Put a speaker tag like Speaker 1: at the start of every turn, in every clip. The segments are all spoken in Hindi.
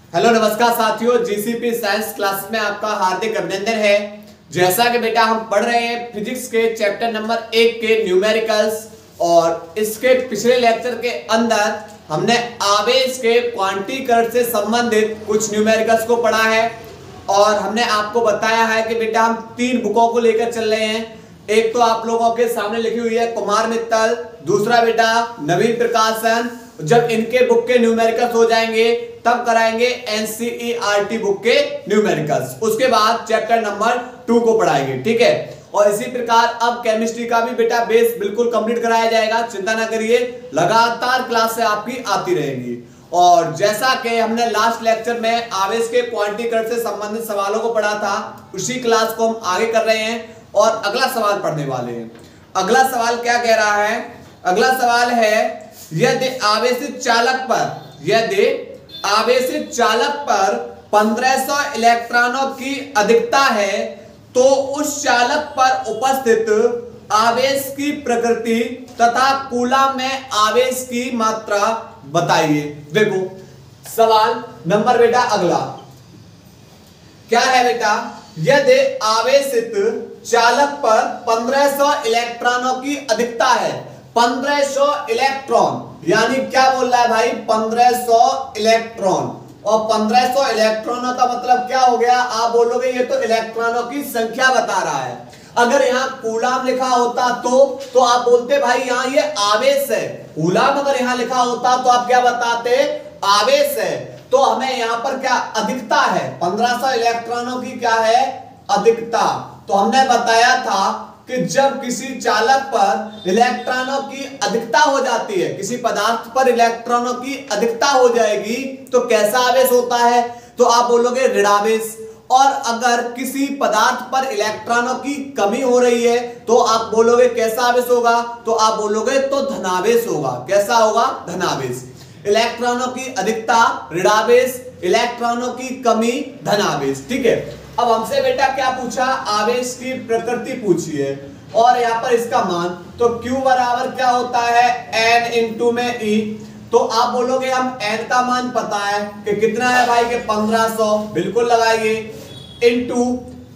Speaker 1: हेलो नमस्कार साथियों, जीसीपी साइंस क्लास में आपका हार्दिक अभिनंदन है। जैसा कि बेटा हम पढ़ रहे हैं फिजिक्स के चैप्टर नंबर 1 के न्यूमेरिकल्स, और इसके पिछले लेक्चर के अंदर हमने आवेश के क्वांटीकरण से संबंधित कुछ न्यूमेरिकल्स को पढ़ा है। और हमने आपको बताया है कि बेटा हम 3 बुकों को लेकर चल रहे हैं। एक तो आप लोगों के सामने लिखी हुई है कुमार मित्तल, दूसरा बेटा नवीन प्रकाशन। जब इनके बुक के न्यूमेरिकल्स हो जाएंगे तब कराएंगे एनसीईआरटी बुक के न्यूमेरिकल्स, उसके बाद चैप्टर नंबर 2 को पढ़ाएंगे, ठीक है। और इसी प्रकार अब केमिस्ट्री का भी बेटा बेस बिल्कुल कंप्लीट कराया जाएगा, चिंता ना करिए, लगातार क्लास से आपकी आती रहेंगी। और जैसा कि हमने लास्ट लेक्चर में आवेश के क्वांटीकरण से संबंधित सवालों को पढ़ा था, उसी क्लास को हम आगे कर रहे हैं और अगला सवाल पढ़ने वाले हैं। अगला सवाल क्या कह रहा है? अगला सवाल है, यदि आवेशित चालक पर 1500 इलेक्ट्रॉनों की अधिकता है तो उस चालक पर उपस्थित आवेश की प्रकृति तथा कूलम में आवेश की मात्रा बताइए। देखो सवाल नंबर बेटा अगला क्या है बेटा, यदि आवेशित चालक पर 1500 इलेक्ट्रॉनों की अधिकता है, 1500 इलेक्ट्रॉन यानी क्या बोल रहा है भाई, 1500 इलेक्ट्रॉन। और 1500 इलेक्ट्रॉनों का मतलब क्या हो गया, आप बोलोगे ये तो इलेक्ट्रॉनों की संख्या बता रहा है। अगर यहाँ कूलम लिखा होता तो आप बोलते भाई यहाँ ये आवेश है। कूलम अगर यहाँ लिखा होता तो आप क्या बताते, आवेश है। तो हमें यहाँ पर क्या अधिकता है, 1500 इलेक्ट्रॉनों की क्या है, अधिकता। तो हमने बताया था कि जब किसी चालक पर इलेक्ट्रॉनों की अधिकता हो जाती है, किसी पदार्थ पर इलेक्ट्रॉनों की अधिकता हो जाएगी तो कैसा आवेश होता है, तो आप बोलोगे ऋणावेश। और अगर किसी पदार्थ पर इलेक्ट्रॉनों की कमी हो रही है तो आप बोलोगे कैसा आवेश होगा, तो आप बोलोगे तो धनावेश होगा। कैसा होगा, धनावेश। इलेक्ट्रॉनों की अधिकता ऋणावेश, इलेक्ट्रॉनों की कमी धनावेश, ठीक है। अब हमसे बेटा क्या पूछा, आवेश की प्रकृति पूछी है और यहाँ पर इसका मान, तो Q बराबर क्या होता है, N इंटू में E। तो आप बोलोगे हम N का मान पता है कि कितना है भाई, के 1500, बिल्कुल लगाइए, इंटू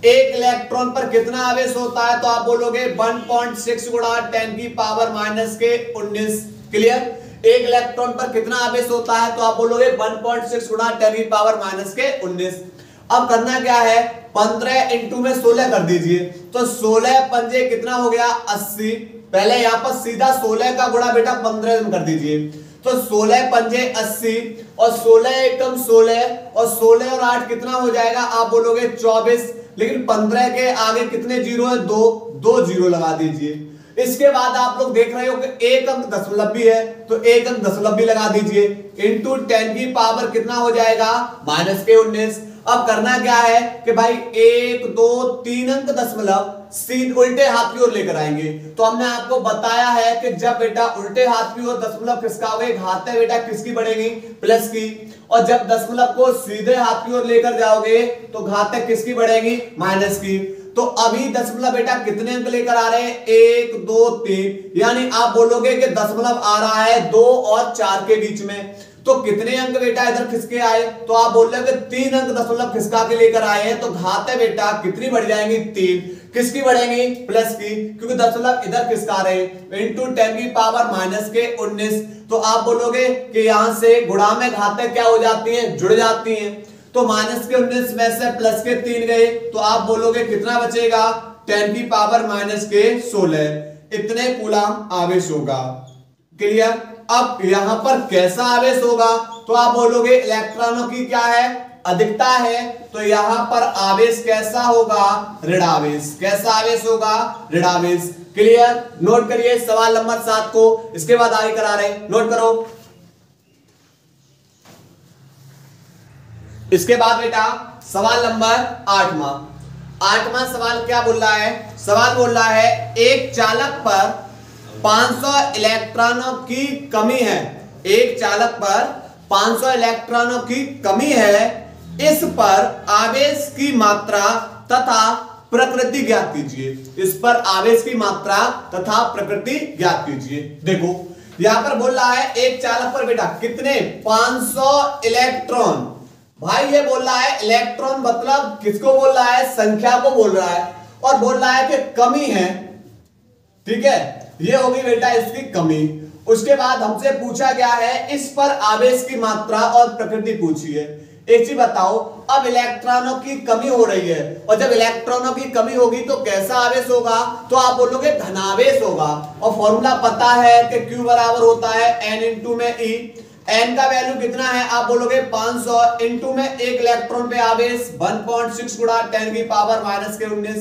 Speaker 1: एक इलेक्ट्रॉन पर कितना आवेश होता है, तो आप बोलोगे 1.6 गुणा 10 की पावर माइनस के 19। क्लियर। एक इलेक्ट्रॉन पर कितना आवेश होता है, तो आप बोलोगे 1.6 गुणा 10 की पावर माइनस के 19। अब करना क्या है, 15 इंटू में 16 कर दीजिए, तो 16 पंजे कितना हो गया, 80। पहले यहाँ पर सीधा 16 का गुणा बेटा 15 में कर दीजिए, तो 16 पंजे 80 और 16 एकम 16 और 16 और 8 कितना हो जाएगा, आप बोलोगे 24। लेकिन 15 के आगे कितने जीरो है, दो जीरो लगा दीजिए। इसके बाद आप लोग देख रहे हो कि एक अंक दशमलव भी है, तो एक अंक दशमलव भी लगा दीजिए, इंटू 10 की पावर कितना हो जाएगा, माइनस के 19। अब करना क्या है कि भाई 1 2 3 अंक दशमलव सीध उल्टे हाथ की ओर लेकर आएंगे। तो हमने आपको बताया है कि जब बेटा उल्टे हाथ की ओर दशमलव खिसकाओगे, घातें बेटा किसकी बढ़ेंगी, प्लस की। और जब दशमलव को सीधे हाथ की ओर लेकर जाओगे तो घातें किसकी बढ़ेंगी, माइनस की। तो अभी दशमलव बेटा कितने अंक लेकर आ रहे हैं, 1 2 3, यानी आप बोलोगे कि दशमलव आ रहा है 2 और 4 के बीच में। तो कितने अंक बेटा इधर खिसके आए, तो आप बोल रहे हो कि 3 अंक दशमलव खिसका के लेकर आए हैं, तो घातें बेटा कितनी बढ़ जाएंगी, 3। किसकी बढ़ेंगी, प्लस की, क्योंकि दशमलव इधर खिसका रहे हैं, इंटू 10 की पावर माइनस के 19। तो आप बोलोगे कि यहां से गुणा में घातें क्या हो जाती हैं, जुड़ जाती हैं। तो माइनस के 19 में से प्लस के 3 गए, तो आप बोलोगे कितना बचेगा, 10 की पावर माइनस के 16। इतने कूलम आवेश होगा। क्लियर। अब यहां पर कैसा आवेश होगा, तो आप बोलोगे इलेक्ट्रॉनों की क्या है, अधिकता है, तो यहां पर आवेश कैसा होगा, ऋणावेश। कैसा आवेश होगा, ऋणावेश। क्लियर। नोट करिए सवाल नंबर 7 को, इसके बाद आगे करा रहे हैं, नोट करो। इसके बाद बेटा सवाल नंबर 8वां सवाल क्या बोल रहा है, सवाल बोल रहा है एक चालक पर 500 इलेक्ट्रॉनों की कमी है, एक चालक पर 500 इलेक्ट्रॉनों की कमी है, इस पर आवेश की मात्रा तथा प्रकृति ज्ञात कीजिए। इस पर आवेश की मात्रा तथा प्रकृति ज्ञात कीजिए। देखो यहां पर बोल रहा है एक चालक पर बेटा कितने 500 इलेक्ट्रॉन भाई ये बोल रहा है इलेक्ट्रॉन, मतलब किसको बोल रहा है, संख्या को बोल रहा है, और बोल रहा है कि कमी है, ठीक है, ये होगी बेटा इसकी कमी। उसके बाद हमसे पूछा गया है इस पर आवेश की मात्रा और प्रकृति पूछी है। एक चीज बताओ, अब इलेक्ट्रॉनों की कमी हो रही है, और जब इलेक्ट्रॉनों की कमी होगी तो कैसा आवेश होगा, तो आप बोलोगे धनावेश होगा। और फॉर्मूला पता है कि Q बराबर होता है N इंटू में E। N का वैल्यू कितना है, आप बोलोगे 500, इंटू में एक इलेक्ट्रॉन पे आवेश 1.6 गुणा 10 की पावर -19,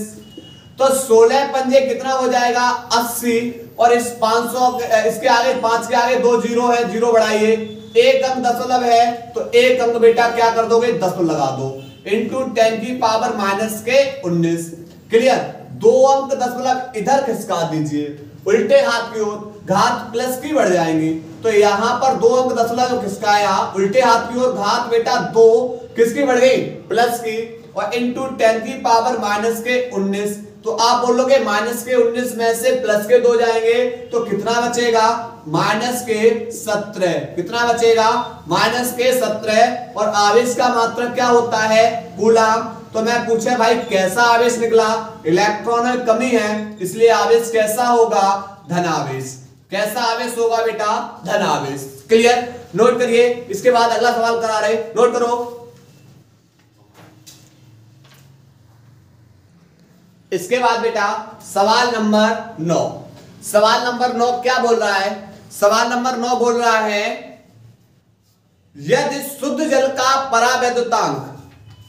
Speaker 1: तो 16 पंजे कितना हो जाएगा 80, और इस 500 इसके आगे 5 के आगे 2 जीरो है, जीरो बढ़ाइए, एक अंक दशमलव है तो एक अंक बेटा क्या कर दोगे, दशमलव लगा दो, इंटू 10 की पावर -19। क्लियर, दो अंक दशमलव इधर खिसका दीजिए, उल्टे हाथ की ओर, घात प्लस की बढ़ जाएंगी, तो यहां पर दो अंक दशमलव खिसकाया उल्टे हाथ की ओर, घात बेटा 2 किसकी बढ़ गई, प्लस की, और इंटू 10 की पावर -19, तो आप बोलोगे -19 में से प्लस के 2 जाएंगे तो कितना बचेगा, -17। कितना बचेगा, -17। और आवेश का मात्रक क्या होता है, कूलम। तो मैं पूछे भाई कैसा आवेश निकला, इलेक्ट्रॉन में कमी है, इसलिए आवेश कैसा होगा, धनावेश। कैसा आवेश होगा बेटा, धनावेश। क्लियर, नोट करिए। इसके बाद अगला सवाल करा रहे, नोट करो। इसके बाद बेटा सवाल नंबर 9। सवाल नंबर 9 क्या बोल रहा है, सवाल नंबर 9 बोल रहा है यदि शुद्ध जल का परावैद्युतांक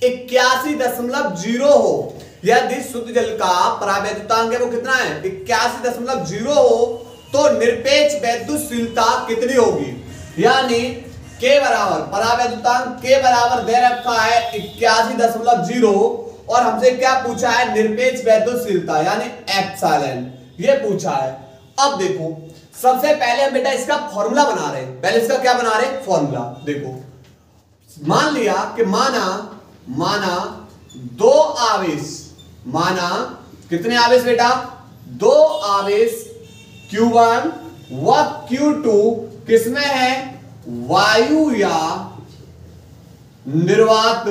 Speaker 1: 81.0 हो, यदि शुद्ध जल का परावैद्युतांक है वो कितना है, 81.0 हो, तो निरपेक्ष वैद्युतशीलता कितनी होगी। यानी के बराबर, परावैद्युतांक के बराबर दे रखा है 81.0, और हमसे क्या पूछा है, निरपेक्ष वैद्युतशीलता यानी एप्सिलॉन, ये पूछा है। अब देखो सबसे पहले हम बेटा इसका फॉर्मूला बना रहे हैं, पहले इसका क्या बना रहे हैं, फॉर्मूला। देखो मान लिया कि माना दो आवेश, माना कितने आवेश बेटा, दो आवेश Q1 व Q2 किसमें है, वायु या निर्वात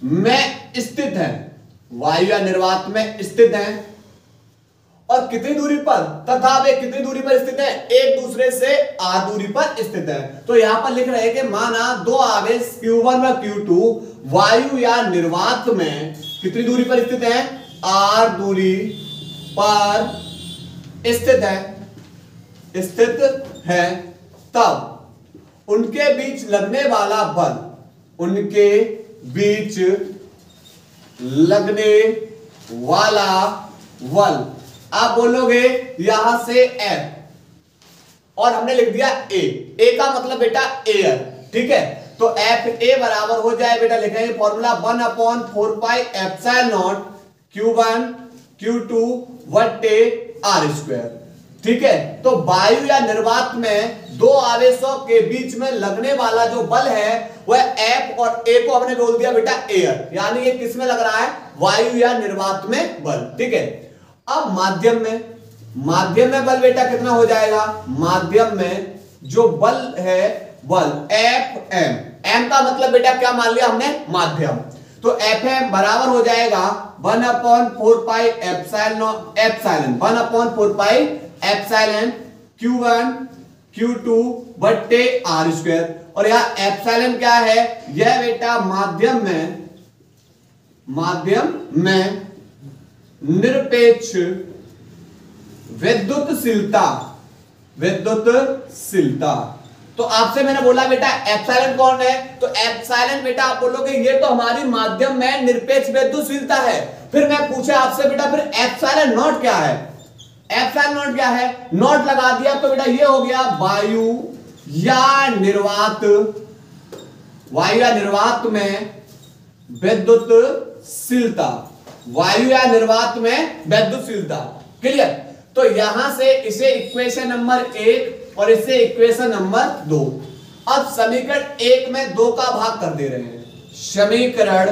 Speaker 1: में स्थित है, वायु या निर्वात में स्थित है, और कितनी दूरी पर, तथा वे कितनी दूरी पर स्थित है, एक दूसरे से r दूरी पर स्थित है। तो यहां पर लिख रहे हैं कि माना दो आवेश Q1 व Q2 वायु या निर्वात में कितनी दूरी पर स्थित है, r दूरी पर स्थित है, तब उनके बीच लगने वाला बल, उनके बीच लगने वाला बल, आप बोलोगे यहां से F, और हमने लिख दिया A का मतलब बेटा एयर, ठीक है। तो FA बराबर हो जाए बेटा, लिखेंगे फॉर्मूला 1/4πε0 Q1 Q2 वट्टे r², ठीक है। तो वायु या निर्वात में दो आवेशों के बीच में लगने वाला जो बल है वह F, और A को हमने बोल दिया बेटा एयर, यानी ये किस में लग रहा है, वायु या निर्वात में बल, ठीक है। अब माध्यम में बल बेटा कितना हो जाएगा, माध्यम में जो बल है बल Fm, m का मतलब बेटा क्या मान लिया हमने, माध्यम, तो Fm बराबर हो जाएगा 1/4πε Q1 Q2 बट्टे r², और यहां एप्सिलॉन क्या है, यह बेटा माध्यम में निरपेक्ष विद्युतशीलता। तो आपसे मैंने बोला बेटा एप्सिलॉन कौन है, तो एप्सिलॉन बेटा आप बोलोगे ये तो हमारी माध्यम में निरपेक्ष विद्युतशीलता है। फिर मैं पूछा आपसे बेटा फिर एप्सिलॉन नॉट क्या है, एप्सिलॉन नॉट क्या है, नॉट लगा दिया तो बेटा ये हो गया वायु या निर्वात में विद्युतशीलता, वायु या निर्वात में विद्युतशीलता। क्लियर, तो यहां से इसे इक्वेशन नंबर 1 और इसे इक्वेशन नंबर 2। अब समीकरण 1 में 2 का भाग कर दे रहे हैं, समीकरण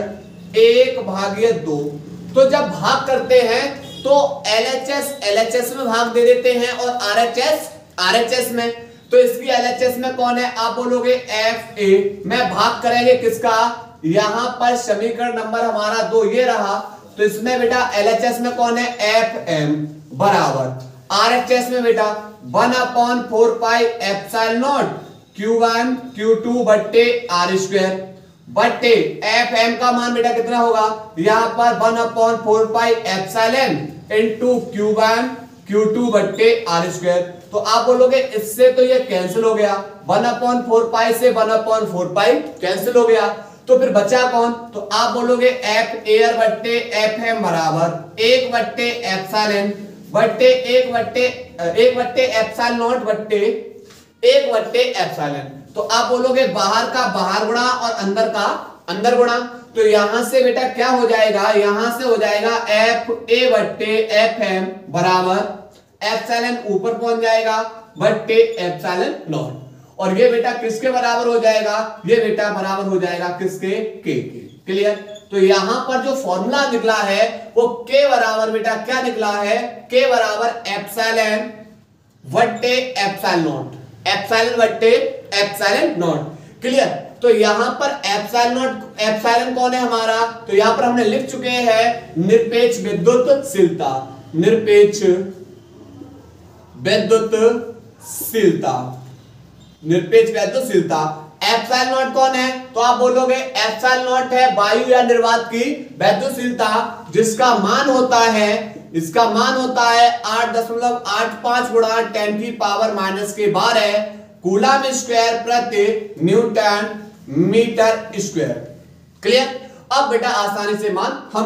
Speaker 1: 1/2। तो जब भाग करते हैं तो LHS में भाग दे देते हैं और RHS में। तो इसकी LHS में कौन है, आप बोलोगे FA में भाग करेंगे किसका, यहां पर समीकरण नंबर हमारा 2 ये रहा। तो इसमें बेटा LHS में कौन है, FM बराबर RHS में बेटा 1/4 pi epsilon not Q1 Q2 बट्टे R स्क्वायर बट्टे FM का मान बेटा कितना होगा, यहां पर 1/4 pi epsilon into Q1 Q2 बट्टे R स्क्वायर। तो आप बोलोगे इससे तो ये कैंसिल हो गया, 1/4 पाई से 1/4 पाई कैंसिल हो गया, तो फिर बचा कौन, तो आप बोलोगे F एयर बट्टे FM बराबर 1 बट्टे एप्सिलॉन बट्टे 1 बट्टे एप्सिलॉन नॉट बट्टे 1 बट्टे एप्सिलॉन। तो आप बोलोगे बाहर का बाहर गुणा और अंदर का अंदर गुणा। तो यहां से बेटा क्या हो जाएगा, यहां से हो जाएगा FA बट्टे FM बराबर एप्सिलॉन ऊपर पहुंच जाएगा बट्टे एप्सिलॉन नॉट। और ये बेटा किसके बराबर हो जाएगा, ये बेटा बराबर हो जाएगा किसके, के। क्लियर। तो यहां पर जो फॉर्मूला निकला है वो के बराबर बेटा क्या निकला है, के बराबर एप्सिलॉन बट्टे एप्सिलॉन नॉट, एप्सिलॉन बट्टे एप्सिलॉन नॉट। क्लियर। तो यहां पर एप्सिलॉन नॉट, एप्सिलॉन कौन है हमारा, तो यहां पर हमने लिख चुके हैं निरपेक्ष विद्युतशीलता, निरपेक्ष विद्युतशीलता, निरपेक्ष विद्युतशीलता। एप्सिलॉन नॉट कौन है, तो आप बोलोगे एप्सिलॉन नॉट है वायु या निर्वात की विद्युतशीलता, जिसका मान होता है, इसका मान होता है 8.85 गुणा 10 की पावर -12 कूलम स्क्वायर प्रति न्यूटन मीटर स्क्वायर। क्लियर। अब बेटा आसानी से मान हम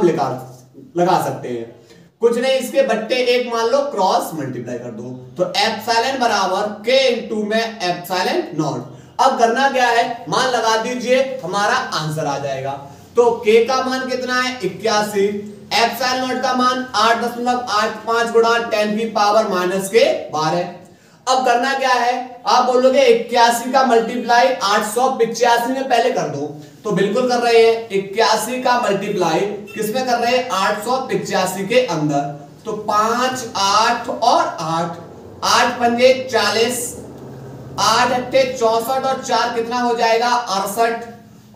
Speaker 1: लगा सकते हैं, कुछ नहीं इसके बट्टे 1 मान लो, क्रॉस मल्टीप्लाई कर दो, तो एप्सिलॉन बराबर के इंटू में एप्सिलॉन नॉट। अब करना क्या है, मान लगा दीजिए, हमारा आंसर आ जाएगा। तो के का मान कितना है 81, एप्सिलॉन नॉट का मान 8.85 गुणा 10 की पावर -12। अब करना क्या है, आप बोलोगे 81 का मल्टीप्लाई 885 में पहले कर दो, तो बिल्कुल कर रहे हैं। 81 का मल्टीप्लाई किसमें कर रहे हैं, 885 के अंदर। तो 5 8 और 8, 8 पंजे 40, 8 अट्ठे 64 और 4 कितना हो जाएगा 68,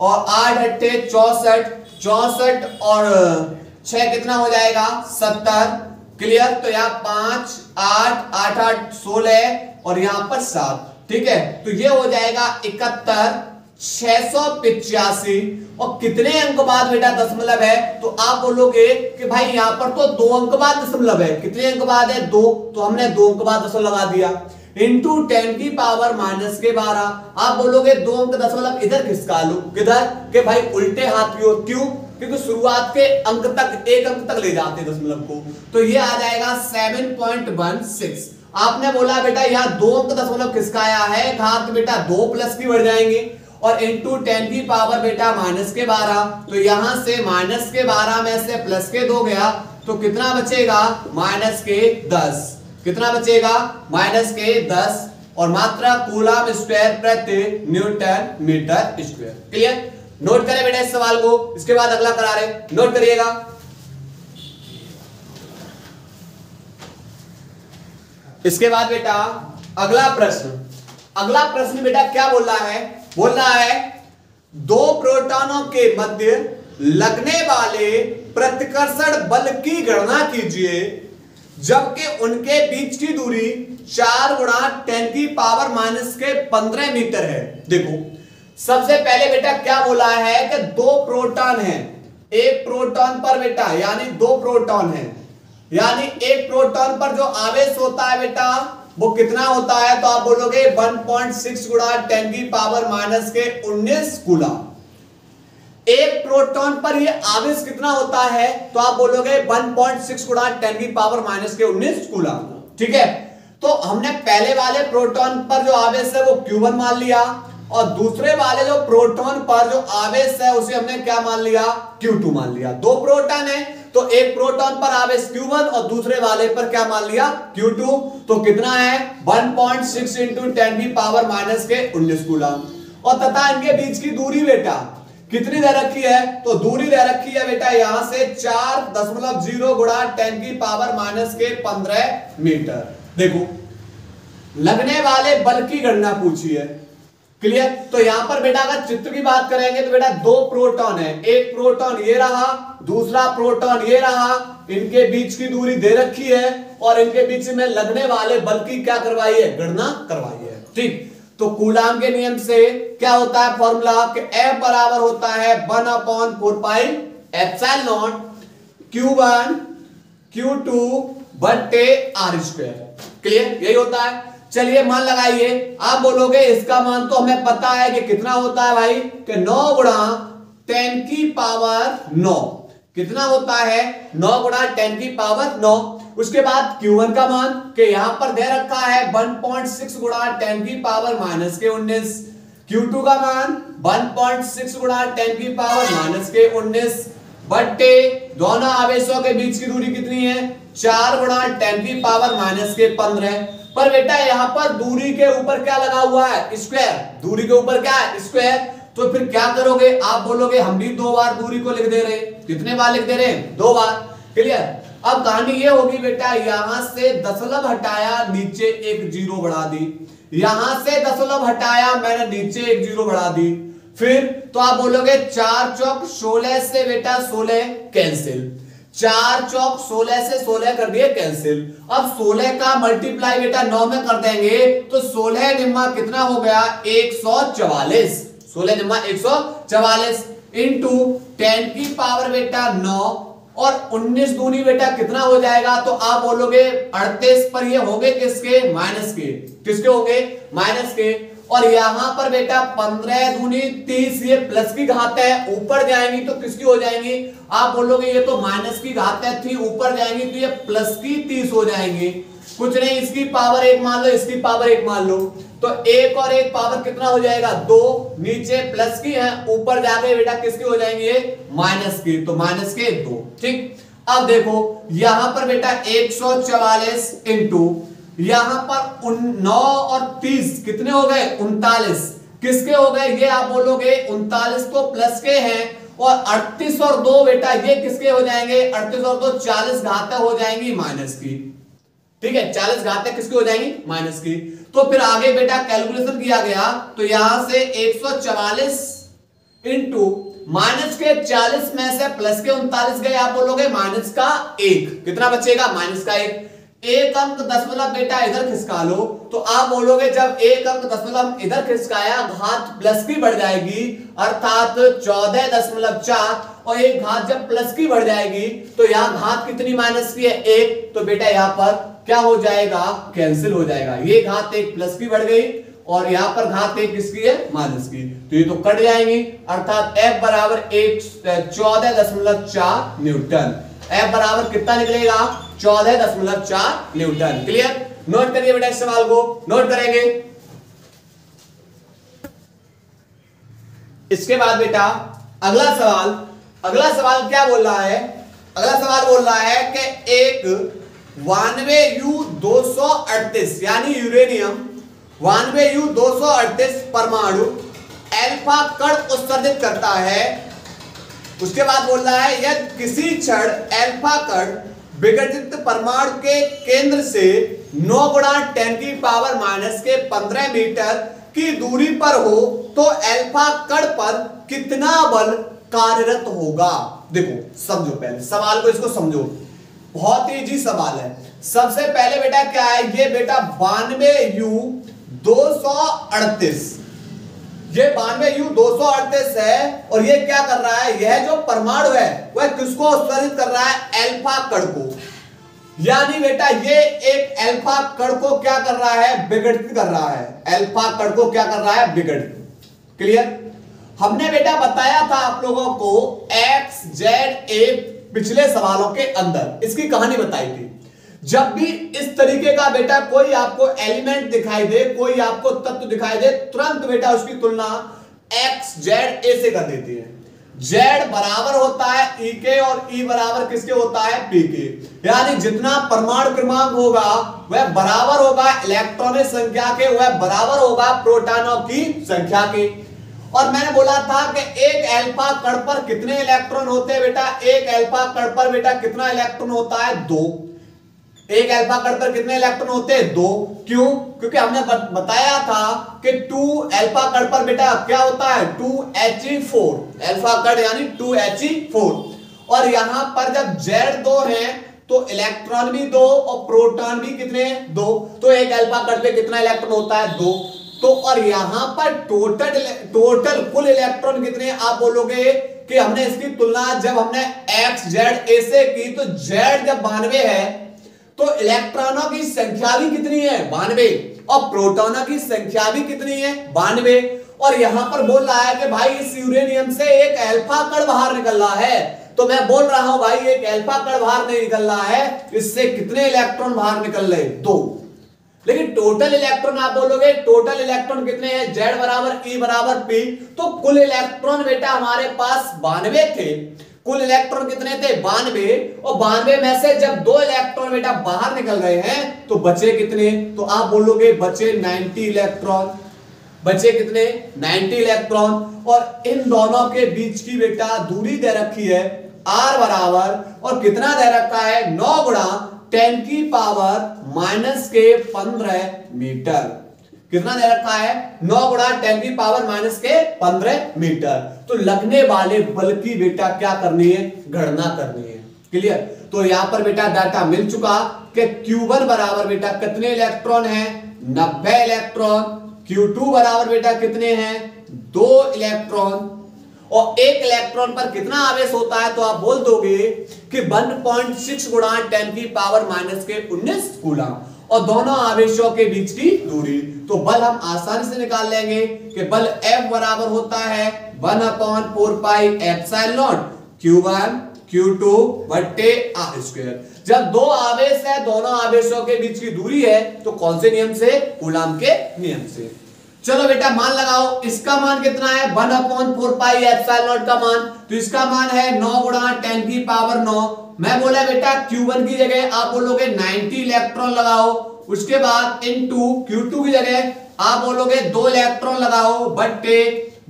Speaker 1: और 8 अट्ठे 64, 64 और 6 कितना हो जाएगा 70। क्लियर। तो यहाँ 5 8 8 8 16 और यहाँ पर 7। ठीक है। तो ये हो जाएगा 71 685। और कितने अंक बाद बेटा दशमलव है, तो आप बोलोगे कि भाई यहां पर तो 2 अंक बाद दशमलव है, कितने अंक बाद है 2, तो हमने 2 अंक बाद दशमलव लगा दिया, इंटू 10 की पावर -12। आप बोलोगे 2 अंक दशमलव इधर खिसका लो, किधर, कि भाई उल्टे हाथ की ओर। क्यों, क्योंकि शुरुआत के अंक तक 1 अंक तक ले जाते हैं दशमलव को। तो ये आ जाएगा 7.16। आपने बोला बेटा यहाँ 2 अंक दशमलव खिसकाया है, घात बेटा 2 प्लस की बढ़ जाएंगे, और इंटू 10 की पावर बेटा -12। तो यहां से -12 में से +2 गया, तो कितना बचेगा -10। कितना बचेगा -10, और मात्रा कूलम स्क्वायर प्रति newton metre square. Clear. Note करें बेटा इस सवाल को, इसके बाद अगला करा रहे, नोट करिएगा। इसके बाद बेटा अगला प्रश्न बेटा क्या बोल रहा है, बोल रहा है 2 प्रोटॉनों के मध्य लगने वाले प्रतिकर्षण बल की गणना कीजिए जबकि उनके बीच की दूरी 4 गुणा 10 की पावर -15 मीटर है। देखो सबसे पहले बेटा क्या बोला है कि 2 प्रोटॉन हैं, एक प्रोटॉन पर बेटा यानी 2 प्रोटॉन हैं, यानी एक प्रोटॉन पर जो आवेश होता है बेटा वो कितना होता है, तो आप बोलोगे 1.6 गुणा 10 की पावर -19 कूलम। एक प्रोटॉन पर ये आवेश कितना होता है, तो आप बोलोगे 1.6 गुणा 10 की पावर -19 कूलम। ठीक है। तो हमने पहले वाले प्रोटॉन पर जो आवेश है वो Q1 मान लिया, और दूसरे वाले जो प्रोटॉन पर जो आवेश है उसे हमने क्या मान लिया, Q2 मान लिया। 2 प्रोटॉन है तो एक प्रोटॉन पर आवेश Q1 और दूसरे वाले पर क्या मान लिया Q2। तो कितना है 1.6 इंटू 10 की पावर -19 कूलम। और तथा इनके बीच की दूरी बेटा कितनी दे रखी है, तो दूरी दे रखी है बेटा यहां से 4.0 गुणा 10 की पावर -15 मीटर। देखो लगने वाले बल की गणना पूछी है, क्लियर। तो यहां पर बेटा अगर चित्र की बात करेंगे तो बेटा दो प्रोटॉन है, एक प्रोटॉन ये रहा, दूसरा प्रोटॉन ये रहा, इनके बीच की दूरी दे रखी है और इनके बीच में लगने वाले बल की क्या करवाई है, गणना करवाई है। ठीक, तो कूलाम के नियम से क्या होता है फॉर्मूला कि F बराबर होता है 1/4 pi epsilon not Q1 Q2 बटे r²। क्लियर, यही होता है। चलिए मान लगाइए, आप बोलोगे इसका मान तो हमें पता है कि कितना होता है भाई, कि 9 गुणा 10 की पावर 9। कितना होता है, 9 गुणा 10 की पावर 9। उसके बाद Q1 का मान कि यहां पर दे रखा है 1.6 गुणा 10 की पावर -19। Q2 का मान 1.6 गुणा 10 की पावर -19 बट्टे दोनों आवेशों के बीच की दूरी कितनी है, 4 गुणा 10 की पावर -15। पर बेटा यहां पर दूरी के ऊपर क्या लगा हुआ है, स्क्वायर। दूरी के ऊपर क्या है, स्क्वायर। तो फिर क्या करोगे, आप बोलोगे हम भी 2 बार दूरी को लिख दे रहे हैं। कितने बार लिख दे रहे हैं, 2 बार। क्लियर। अब कहानी ये होगी बेटा, यहां से दशमलव हटाया, नीचे एक जीरो बढ़ा दी, यहां से दशमलव हटाया, मैंने नीचे एक जीरो बढ़ा दी। फिर तो आप बोलोगे 4 चौक 16 से बेटा 16 कैंसिल, 4 चौक 16 से 16 कर दिए कैंसिल। अब 16 का मल्टीप्लाई बेटा 9 में कर देंगे तो 16 निम्मा कितना हो गया, 144। 16 निम्मा 144 इंटू 10 की पावर बेटा 9 और 19 दूनी बेटा कितना हो जाएगा, तो आप बोलोगे 38। पर ये होंगे किसके, माइनस के। किसके होंगे, माइनस के। और यहां पर बेटा 15 दूनी 30, ये प्लस की घात है, ऊपर जाएंगी तो किसकी हो जाएंगी, आप बोलोगे ये तो माइनस की घात है थी, ऊपर जाएंगी तो ये प्लस की 30 हो जाएंगी। कुछ नहीं, इसकी पावर 1 मान लो, इसकी पावर 1 मान लो, तो 1 और 1 पावर कितना हो जाएगा, 2। नीचे प्लस की है, ऊपर जाके बेटा किसकी हो जाएंगे, माइनस की, तो माइनस के 2। ठीक, अब देखो यहां पर बेटा 144 इंटू यहां पर 9 और 30 कितने हो गए, 39। किसके हो गए, ये आप बोलोगे 39 तो प्लस के हैं, और 38 और 2 बेटा ये किसके हो जाएंगे, 38 और 2 40 घातें हो जाएंगी माइनस की। ठीक है, 40 घातें किसकी हो जाएंगी, माइनस की। तो फिर आगे बेटा कैलकुलेशन किया गया, तो यहां से 144 इंटू माइनस के 40 में से प्लस के 39 गए, आप बोलोगे माइनस का 1, कितना बचेगा, माइनस का 1। एक अंक दशमलव बेटा इधर खिसका लो, तो आप बोलोगे जब एक अंक दशमलव इधर खिसकाया, घात प्लस की बढ़ जाएगी, अर्थात 14.4, और एक घात जब प्लस की बढ़ जाएगी तो यहां घात कितनी माइनस की है, 1। तो बेटा यहां पर क्या हो जाएगा, कैंसिल हो जाएगा। ये घात 1 प्लस की बढ़ गई और यहां पर घात 1 किसकी है, माइनस की, तो ये तो कट जाएंगी। अर्थात F बराबर 14.4 न्यूटन। F बराबर कितना निकलेगा, 14.4 न्यूटन। क्लियर। नोट करिए बेटा, इस सवाल को नोट करेंगे। इसके बाद बेटा अगला सवाल क्या बोल रहा है, अगला सवाल बोल रहा है कि एक 92U238 यानी यूरेनियम 92U238 परमाणु अल्फा कण उत्सर्जित करता है। उसके बाद बोल रहा है यदि किसी क्षण अल्फा कण विघटित परमाणु के केंद्र से 9 गुणा 10 की पावर -15 मीटर की दूरी पर हो तो अल्फा कण पर कितना बल कार्यरत होगा। देखो समझो, पहले सवाल को इसको समझो, बहुत इजी सवाल है। सबसे पहले बेटा क्या है, ये बेटा 92U238, ये 92U238 है और ये क्या कर रहा है, यह जो परमाणु है वह किसको उत्सर्जित कर रहा है, अल्फा कण को। यानी बेटा ये एक अल्फा कण को क्या कर रहा है, विघटित कर रहा है। अल्फा कण को क्या कर रहा है, विघटित। क्लियर। हमने बेटा बताया था आप लोगों को एक्स जेड ए पिछले सवालों के अंदर, इसकी कहानी बताई थी। जब भी इस तरीके का बेटा कोई आपको एलिमेंट दिखाई दे, कोई आपको तत्व दिखाई दे, तुरंत बेटा उसकी तुलना एक्स जेड ए से कर देती है। जेड बराबर होता है ई के और ई बराबर किसके होता है, पी के। यानी जितना परमाणु क्रमांक होगा वह बराबर होगा इलेक्ट्रॉनिक संख्या के, वह बराबर होगा प्रोटॉनों की संख्या के। और मैंने बोला था कि एक अल्फा कण पर कितने इलेक्ट्रॉन होते हैं बेटा, एक अल्फा कण पर बेटा कितना इलेक्ट्रॉन होता है, 2। एक अल्फा कण पर कितने इलेक्ट्रॉन होते हैं? 2। क्यों? क्योंकि हमने बताया था कि 2 अल्फा कण पर बेटा क्या होता है? 2He4 अल्फा कण यानी 2He4। और यहां पर जब Z2 है तो इलेक्ट्रॉन भी 2 और प्रोटॉन भी कितने? 2। तो एक अल्फा कण पे कितना इलेक्ट्रॉन होता है? 2। तो और यहां पर टोटल कुल इलेक्ट्रॉन कितने? आप बोलोगे कि हमने इसकी तुलना जब हमने एक्स जेड ए से की तो Z जब 92 है तो इलेक्ट्रॉनों की संख्या भी कितनी है? 92। और प्रोटॉनों की संख्या भी कितनी है? 92। और यहां पर बोल रहा है कि भाई इस यूरेनियम से एक अल्फा कण बाहर निकल रहा है। तो मैं बोल रहा हूं भाई एक अल्फा कण बाहर नहीं निकल रहा है, इससे कितने इलेक्ट्रॉन बाहर निकल रहे? 2। लेकिन टोटल इलेक्ट्रॉन आप बोलोगे टोटल इलेक्ट्रॉन कितने हैं? Z बराबर E बराबर P। तो कुल इलेक्ट्रॉन बेटा हमारे पास 92 थे। कुल इलेक्ट्रॉन कितने थे? 92। और 92 में से जब 2 इलेक्ट्रॉन बेटा बाहर निकल गए हैं तो बचे कितने? तो आप बोलोगे बचे 90 इलेक्ट्रॉन। बचे कितने? 90 इलेक्ट्रॉन। और इन दोनों के बीच की बेटा दूरी दे रखी है R बराबर, और कितना दे रखा है? 9 गुणा 10 की पावर माइनस के 15 मीटर। कितना दे रखा है? 9 गुणा 10 की पावर माइनस के 15 मीटर। तो लगने वाले बल की बेटा क्या करनी है? गणना करनी है। क्लियर? तो यहां पर बेटा डाटा मिल चुका कि Q1 बराबर बेटा कितने इलेक्ट्रॉन है? 90 इलेक्ट्रॉन। Q2 बराबर बेटा कितने हैं? 2 इलेक्ट्रॉन। और एक इलेक्ट्रॉन पर कितना आवेश होता है? तो आप बोल दोगे कि 1.6 गुणा 10 की पावर माइनस के 19 कूलम। और दोनों आवेशों के बीच की दूरी, तो बल हम आसानी से निकाल लेंगे कि बल F बराबर होता है 1/4 पाई एप्सिलॉन Q1 Q2 बट्टे R²। जब दो आवेश है, दोनों आवेशों के बीच की दूरी है, तो कौन से नियम से? कूलम के नियम से। चलो बेटा मान लगाओ, इसका मान कितना है? 1/4 पाई एप्सिलॉन का मान। तो इसका मान है 9 गुणा 10 की पावर 9। मैं बोला बेटा Q1 की जगह आप बोलोगे 90 इलेक्ट्रॉन लगाओ। उसके बाद इनटू Q2 की जगह आप बोलोगे 2 इलेक्ट्रॉन लगाओ बट्टे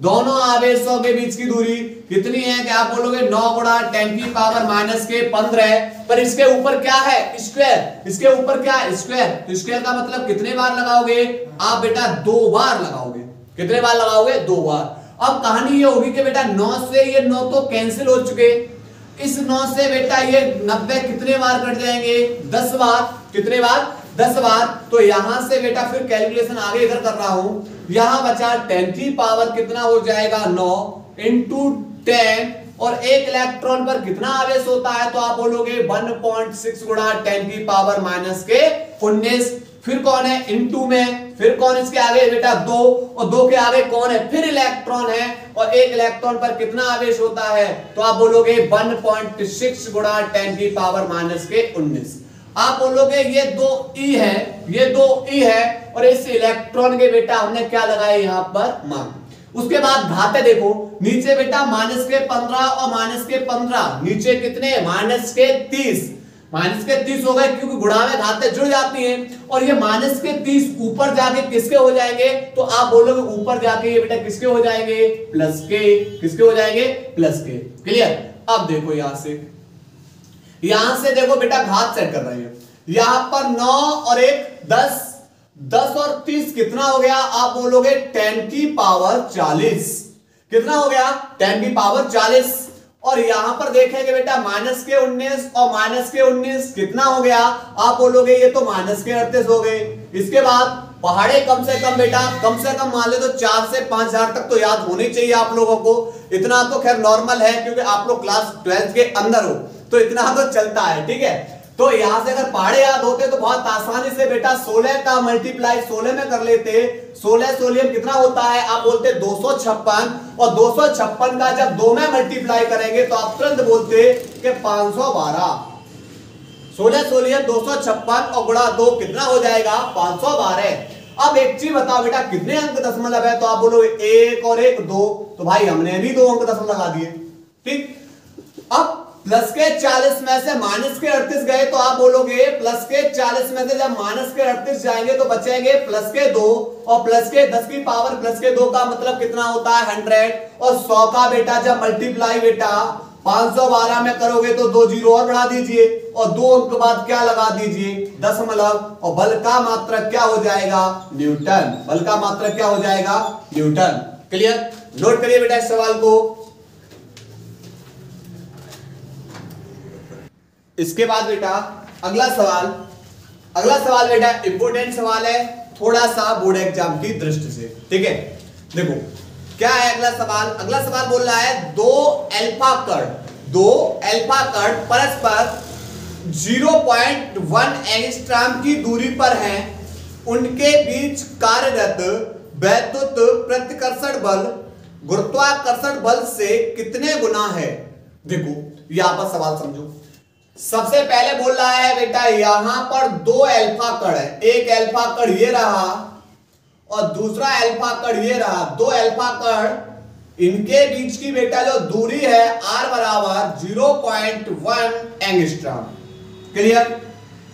Speaker 1: दोनों आवेशों के बीच की दूरी कितनी है? कि आप बोलोगे 9 गुणा 10 की पावर माइनस के 15। पर इसके ऊपर क्या है? स्क्वायर। इसके ऊपर क्या है? स्क्वायर। तो स्क्वायर का मतलब कितने बार लगाओगे? आप बेटा 2 बार लगाओगे। कितने बार लगाओगे? 2 बार। अब कहानी ये होगी कि बेटा 9 से ये 9 तो कैंसिल हो चुके। इस 9 से बेटा ये 90 कितने बार कट जाएंगे? 10 बार। कितने बार? 10 बार। तो यहां से बेटा फिर कैलकुलेशन आगे इधर कर रहा हूं। यहां बचा 10 की पावर कितना हो जाएगा? 9 इंटू 10। और एक इलेक्ट्रॉन पर कितना आवेश होता है? तो आप बोलोगे 1.6 गुणा 10 की पावर माइनस के 19। फिर कौन है? इनटू में। फिर कौन इसके आगे? बेटा 2। और 2 के आगे कौन है? फिर इलेक्ट्रॉन है। और एक इलेक्ट्रॉन पर कितना आवेश होता है? तो आप बोलोगे 1.6 गुणा 10 की पावर माइनस के 19। आप बोलोगे ये 2 E है, ये 2 E है। और इस इलेक्ट्रॉन के बेटा हमने क्या लगाया यहां पर? मान। उसके बाद घाते देखो, नीचे बेटा माइनस के 15 और माइनस के 15, नीचे कितने? माइनस के 30। माइनस के 30 हो गए क्योंकि गुणा में घाते जुड़ जाती हैं। और ये माइनस के 30 ऊपर जाके किसके हो जाएंगे? तो आप बोलोगे ऊपर जाके ये बेटा किसके हो जाएंगे? प्लस के। किसके हो जाएंगे? प्लस के। क्लियर? अब देखो यहां से देखो बेटा घात सेट कर रहे हैं। यहां पर 9 और 1 10, 10 और 30 कितना हो गया? आप बोलोगे 10 की पावर 40। कितना हो गया? 10 की पावर 40। और यहां पर देखेंगे बेटा माइनस के 19 और माइनस के 19 कितना हो गया? आप बोलोगे ये तो माइनस के 38 हो गए। इसके बाद पहाड़े कम से कम बेटा कम से कम मान ले तो 4 से 5000 तक तो याद होनी चाहिए आप लोगों को। इतना तो खैर नॉर्मल है क्योंकि आप लोग क्लास 12 के अंदर हो, तो इतना तो चलता है। ठीक है, तो यहां से अगर पहाड़े याद होते तो बहुत आसानी से बेटा 16 का मल्टीप्लाई 16 में कर लेते। 16 सोलियम कितना होता है? आप बोलते 256। और 256 का जब 2 में मल्टीप्लाई करेंगे तो आप तुरंत बोलते कि 512। 16 सोलियम 256 और गुणा 2 कितना हो जाएगा? 512। अब एक चीज बताओ बेटा कितने अंक दशमलव है? तो आप बोलोगे 1 और 1 2। तो भाई हमने भी 2 अंक दशमलव लगा दिए। ठीक, अब प्लस के 40 में से माइनस के 38 गए तो आप बोलोगे प्लस के 40 में से जब माइनस के 38 जाएंगे तो बचेंगे प्लस के 2। और प्लस के 10 की पावर प्लस के 2 का मतलब कितना होता है? 100। और 100 का बेटा जब मल्टीप्लाई बेटा 512 में करोगे तो 2 जीरो और बढ़ा दीजिए और 2 अंक के बाद क्या लगा दीजिए, दशमलव, और बल का मात्रक क्या हो जाएगा, न्यूटन। बल का मात्रक क्या हो जाएगा, न्यूटन। क्लियर? नोट करिए बेटा इस सवाल को। इसके बाद बेटा अगला सवाल बेटा इंपोर्टेंट सवाल है थोड़ा सा बोर्ड एग्जाम की दृष्टि से। ठीक है, देखो क्या है अगला सवाल बोल रहा है दो अल्फा कण परस्पर 0.1 एंगस्ट्रॉम की दूरी पर हैं, उनके बीच कार्यरत वैद्युत प्रतिकर्षण बल गुरुत्वाकर्षण बल से कितने गुना है। देखो यहां पर सवाल समझो। सबसे पहले बोल रहा है बेटा यहां पर 2 अल्फा कण है, एक अल्फा कण ये रहा और दूसरा अल्फा कण ये रहा। 2 अल्फा कण, इनके बीच की बेटा जो दूरी है r बराबर 0.1 एंगस्ट्रॉम। क्लियर?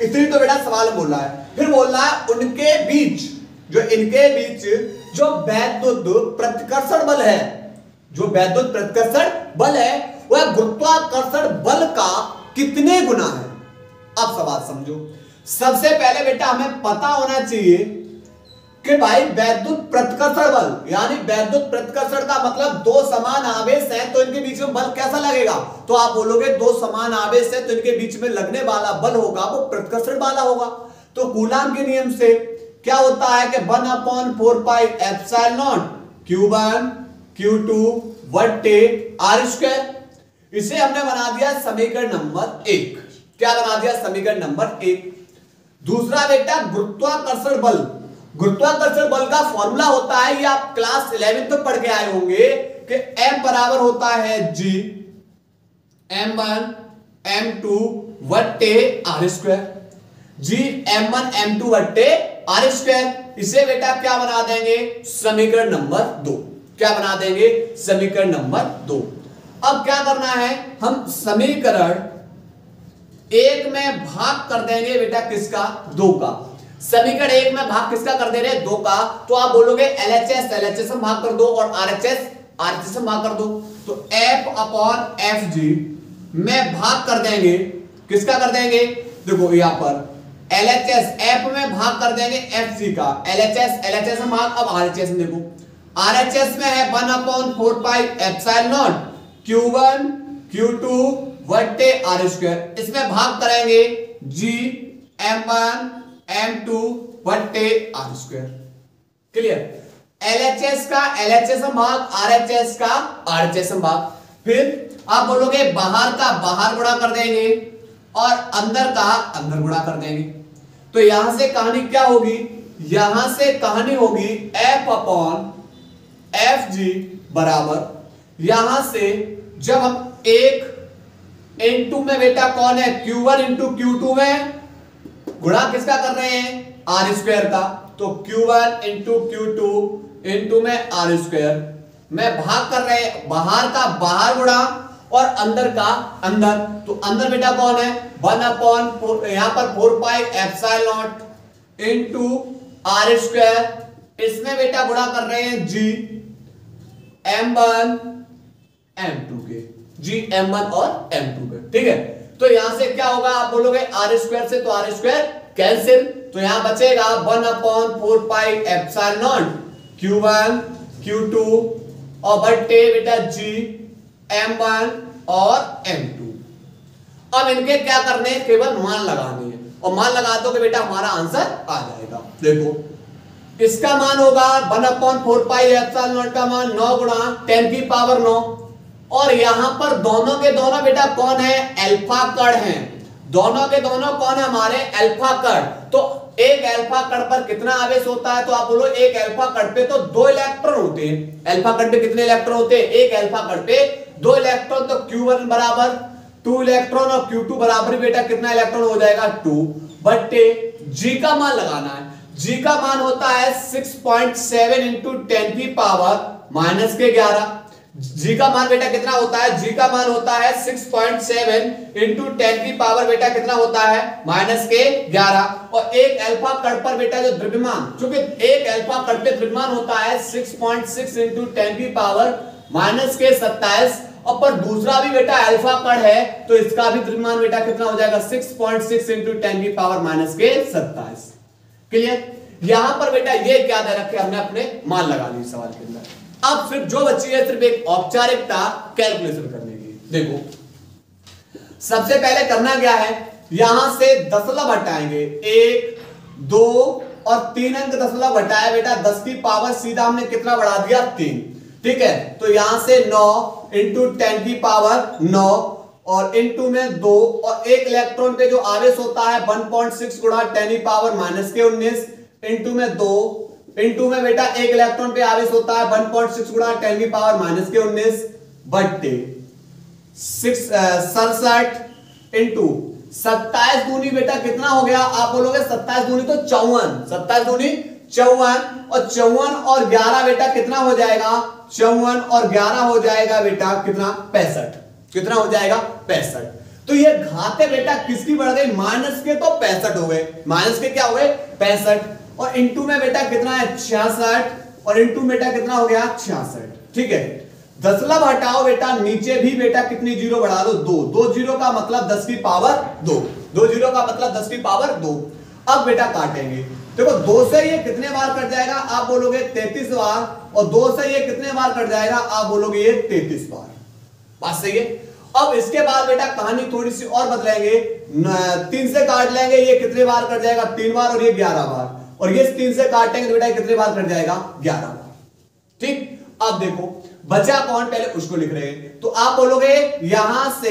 Speaker 1: इतनी तो बेटा सवाल बोल रहा है। फिर बोल रहा है इनके बीच जो वैद्युत प्रतिकर्षण बल है वह गुरुत्वाकर्षण बल का कितने गुना है। अब सवाल समझो। सबसे पहले बेटा हमें पता होना चाहिए कि भाई वैद्युत प्रतिकर्षण बल, यानी वैद्युत प्रतिकर्षण का मतलब 2 समान आवेश हैं तो इनके बीच में बल कैसा लगेगा। तो आप बोलोगे 2 समान आवेश हैं तो इनके बीच में लगने वाला बल होगा वो प्रतिकर्षण वाला होगा। तो कूलाम के नियम से क्या होता है कि 1/4 pi epsilon not Q1 Q2 बटे r²। इसे हमने बना दिया समीकरण नंबर 1। क्या बना दिया, समीकरण नंबर 1। दूसरा बेटा गुरुत्वाकर्षण बल का फॉर्मूला होता है, ये आप क्लास 11 में पढ़ के आए होंगे कि m बराबर होता है g m1 m2 बटे r²। g m1 m2 बटे r²। इसे बेटा क्या बना देंगे, समीकरण नंबर 2। क्या बना देंगे, समीकरण नंबर 2। अब क्या करना है, हम समीकरण 1 में भाग कर देंगे बेटा किसका, 2 का। समीकरण 1 में भाग किसका कर दे रहे, 2 का। तो आप बोलोगे LHS में भाग कर दो और RHS में भाग कर दो। तो F/FG में भाग कर देंगे, किसका कर देंगे, देखो यहां पर LHS F में भाग कर देंगे FG का, LHS में भाग। अब RHS में देखो, RHS में है 1/4 pi epsilon not Q1 Q2 बटे r²। इसमें भाग करेंगे G m1 m2 बटे r²। क्लियर? LHS का LHS में भाग, RHS का RHS में भाग। फिर आप बोलोगे बाहर का बाहर गुणा कर देंगे और अंदर का अंदर गुणा कर देंगे। तो यहां से कहानी क्या होगी, यहां से कहानी होगी F/FG बराबर, यहां से जब हम 1 इंटू में बेटा कौन है, Q1 इंटू Q2 में गुणा किसका कर रहे हैं, r² का। तो Q1 इंटू Q2 इंटू में r² में भाग कर रहे हैं, बाहर का बाहर गुणा और अंदर का अंदर। तो अंदर बेटा कौन है, 1/4, यहां पर 4 pi epsilon not into r²। इसमें बेटा गुणा कर रहे हैं G m1 m2 के, G m1 और m2 के। ठीक है, तो यहां से क्या होगा, आप बोलोगे r² से तो r² कैंसिल, तो यहां बचेगा 1/4 pi epsilon not Q1 Q2 और बटे बेटा G m1 और m2। अब इनके क्या करने हैं, केवल मान लगाने हैं और मान लगा दो कि बेटा हमारा आंसर आ जाएगा। देखो इसका मान होगा 1/4 पाई एप्सिलॉन नॉट का मान 9 गुणा 10 की पावर 9। और यहां पर दोनों के दोनों बेटा कौन है, अल्फा कण हैं। दोनों के दोनों कौन है, हमारे अल्फा कण। तो एक अल्फा कण पर कितना आवेश होता है, तो आप बोलो एक अल्फा कण पे तो 2 इलेक्ट्रॉन होते हैं। अल्फा कण पे कितने इलेक्ट्रॉन होते हैं, एक अल्फा कण पे 2 इलेक्ट्रॉन। तो Q1 बराबर 2 इलेक्ट्रॉन और Q2 बराबर बेटा कितना इलेक्ट्रॉन हो जाएगा, 2 बटे G का मान लगाना है। G का मान होता है 6.7 इंटू 10 की पावर -11। G का मान बेटा कितना होता है, G का मान होता है 6.7 इंटू 10 की पावर बेटा कितना होता है, -11। और एक अल्फा कण पर बेटा जो द्रव्यमान, क्योंकि एक अल्फा कण पे द्रव्यमान होता है 6.6 इंटू 10 की पावर -27 और पर दूसरा भी बेटा अल्फा कण है तो इसका भी द्रव्यमान बेटा कितना हो जाएगा 6.6 इंटू 10 की पावर माइनस के 27। क्लियर। यहां पर बेटा ये क्या दे रखे हमने अपने मान लगा ली सवाल के अंदर। अब सिर्फ जो बची है सिर्फ एक औपचारिकता कैलकुलेशन करने की। देखो सबसे पहले करना क्या है, यहां से दशमलव हटाएंगे, 1 2 और 3 अंक दशमलव घटाया बेटा 10 की पावर सीधा हमने कितना बढ़ा दिया 3। ठीक है, तो यहां से 9 इंटू 10 की पावर 9 और इंटू में 2 और एक इलेक्ट्रॉन पे जो आवेश होता है 1.6 गुणा 10 की पावर माइनस के 19 इंटू में 2 इंटू में बेटा एक इलेक्ट्रॉन पे आवेश होता है 1.6 गुणा 10 की पावर माइनस के 19 बट्टे 67 इंटू 27 दूनी बेटा कितना हो गया, आप बोलोगे 27 दूनी तो 54, 27 दूनी 54 और 54 और 11 बेटा कितना हो जाएगा, 54 और 11 हो जाएगा बेटा कितना 65। कितना हो जाएगा 65। तो ये घाते बेटा किसकी बढ़ गई, माइनस के तो 65 हो गए, माइनस के क्या हो गए 65 और इंटू में बेटा कितना है 66 और इंटू बेटा कितना हो गया 66। ठीक है, दशमलव हटाओ बेटा, नीचे भी बेटा कितनी जीरो बढ़ा दो 2, 2 जीरो का मतलब 10 की पावर 2, 2 जीरो का मतलब 10 की पावर 2। अब बेटा काटेंगे, देखो 2 से ये कितने बार कट जाएगा, आप बोलोगे 33 बार और 2 से ये कितने बार कट जाएगा, आप बोलोगे ये 33 बार। बात सही है। अब इसके बाद बेटा कहानी थोड़ी सी और बदलेंगे, 3 से काट लेंगे, ये कितने बार कट जाएगा 3 बार और ये 11 बार और ये 3 से काटेंगे तो बेटा कितने बार कट जाएगा 11 बार। ठीक, अब देखो बचा कौन, पहले उसको लिख रहे हैं तो आप बोलोगे यहां से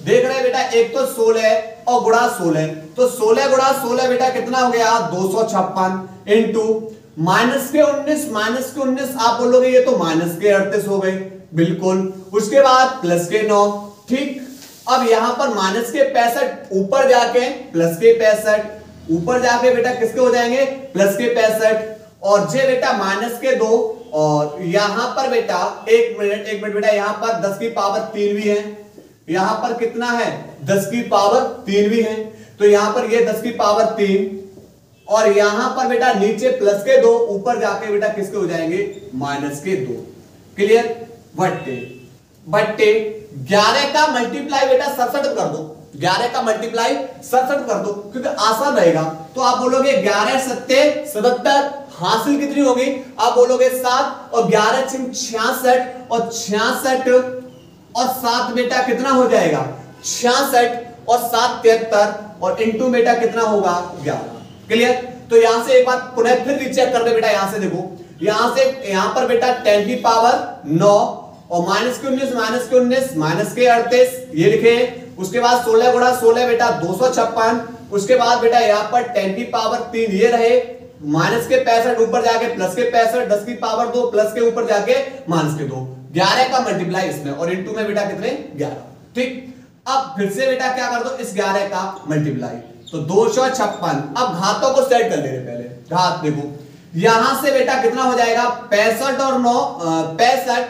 Speaker 1: देख रहे हैं बेटा एक तो 16 और गुणा 16 तो 16 गुणा 16 बेटा कितना हो गया 256 इंटू माइनस के 19 आप बोलोगे ये तो माइनस के 38 हो गए बिल्कुल, उसके बाद प्लस के 9। ठीक, अब यहां पर माइनस के 65 ऊपर जाके प्लस के 65 ऊपर जाके बेटा किसके हो जाएंगे प्लस के 65 और जे बेटा माइनस के 2 और यहां पर बेटा एक मिनट बेटा यहां पर 10 की पावर 3 भी है, यहां पर कितना है 10 की पावर 3 भी है तो यहां पर ये 10 की पावर 3 और यहां पर बेटा नीचे प्लस के 2 ऊपर जाके बेटा किसके हो जाएंगे माइनस के 2। क्लियर, बट्टे 11 का मल्टीप्लाई बेटा 67 कर दो, 11 का मल्टीप्लाई 67 कर दो क्योंकि आसान रहेगा। तो आप बोलोगे 11 सत्ते 77, हासिल कितनी होगी, आप बोलोगे 7 और 11 66 और 66 और 7 बेटा कितना हो जाएगा 66 और 7 73 और इंटू बेटा कितना होगा 11। क्लियर, तो यहां से एक बात पुनः फिर रीचेक कर दे बेटा, यहां से देखो यहां से यहां पर बेटा 10 की पावर 9 और माइनस के 19 माइनस के 38 ये लिखे, उसके बाद 16 गुणा 16 बेटा 256, उसके बाद बेटा यहां पर 10 की पावर 3 ये रहे माइनस के 65 ऊपर जाके प्लस के 65 10 की पावर 2 प्लस के ऊपर जाके माइनस के 2, 11 का मल्टीप्लाई इसमें और इनटू में बेटा कितने 11। ठीक, अब फिर से बेटा क्या कर दो इस 11 का मल्टीप्लाई तो 256। अब घातों को सेट कर ले रहे, पहले घात देखो यहां से बेटा कितना हो जाएगा 65 और 9 65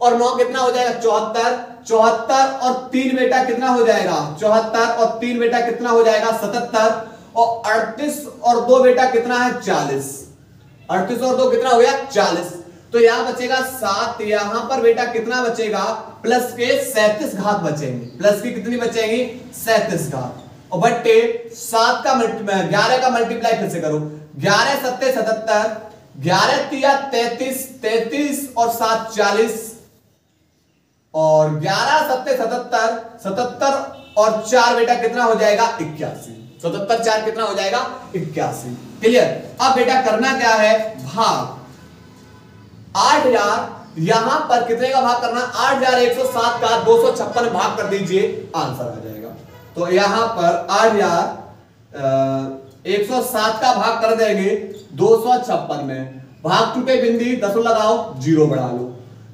Speaker 1: और 9 कितना हो जाएगा 74, 74 और 3 बेटा कितना हो जाएगा 74 और 3 बेटा कितना हो जाएगा 77 और 38 और 2 बेटा कितना है 40, 38 और 2 कितना हो गया 40। तो यहां बचेगा 7, यहां पर बेटा कितना बचेगा प्लस के 37 घात बचेंगे, प्लस की कितनी बचेंगी 37 घात और बट्टे 7 का 11 का मल्टीप्लाई फिर से करो, 11 सत्ते 77, 11 तिया 33, 33 और 7 40 और 11 सत्ते 77, 77 और 4 बेटा कितना हो जाएगा 81, 77 4 कितना हो जाएगा 81। क्लियर, अब बेटा करना क्या है भाग 8000, यहां पर कितने का भाग करना 8107 का 256 भाग कर दीजिए आंसर आ जाएगा। तो यहां पर 8107 का भाग कर देंगे 256 में, भाग टूटे बिंदी 10 लगाओ 0 बढ़ा लो।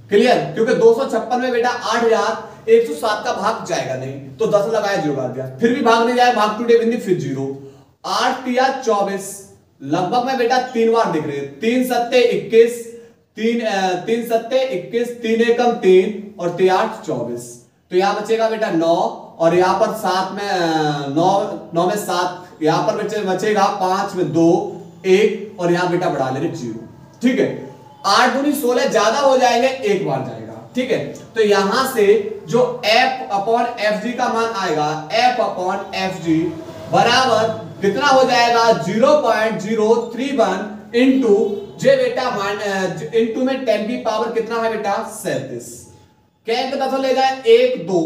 Speaker 1: क्लियर, क्योंकि 256 में बेटा 8107 का भाग जाएगा नहीं तो 10 लगाया 0 बढ़ा दिया, फिर भी भाग नहीं जाए भाग टूटे बिंदी फिर 0, 8 तिया 24 लगभग में बेटा 3 बार दिख रहे हैं, 3 सत्ते 21, 3 सत्ते 21, 3 एकम 3 और 3 8 24। तो यहां बचेगा बेटा 9 और यहां पर 7 में 9 में 7, यहां पर बचेगा 5 में 2 1 और यहां बेटा बढ़ा ले रहे 0। ठीक है, 8 दूनी 16 ज्यादा हो जाएंगे, एक बार जाएगा ठीक है। तो यहां से जो F अपॉन एफ जी का मान आएगा, F अपॉन एफ जी बराबर कितना हो जाएगा 0.031 इंटू जे बेटा इंटू में 10 की पावर कितना है बेटा 37। क्या अंक दशमलव ले जाए 1 2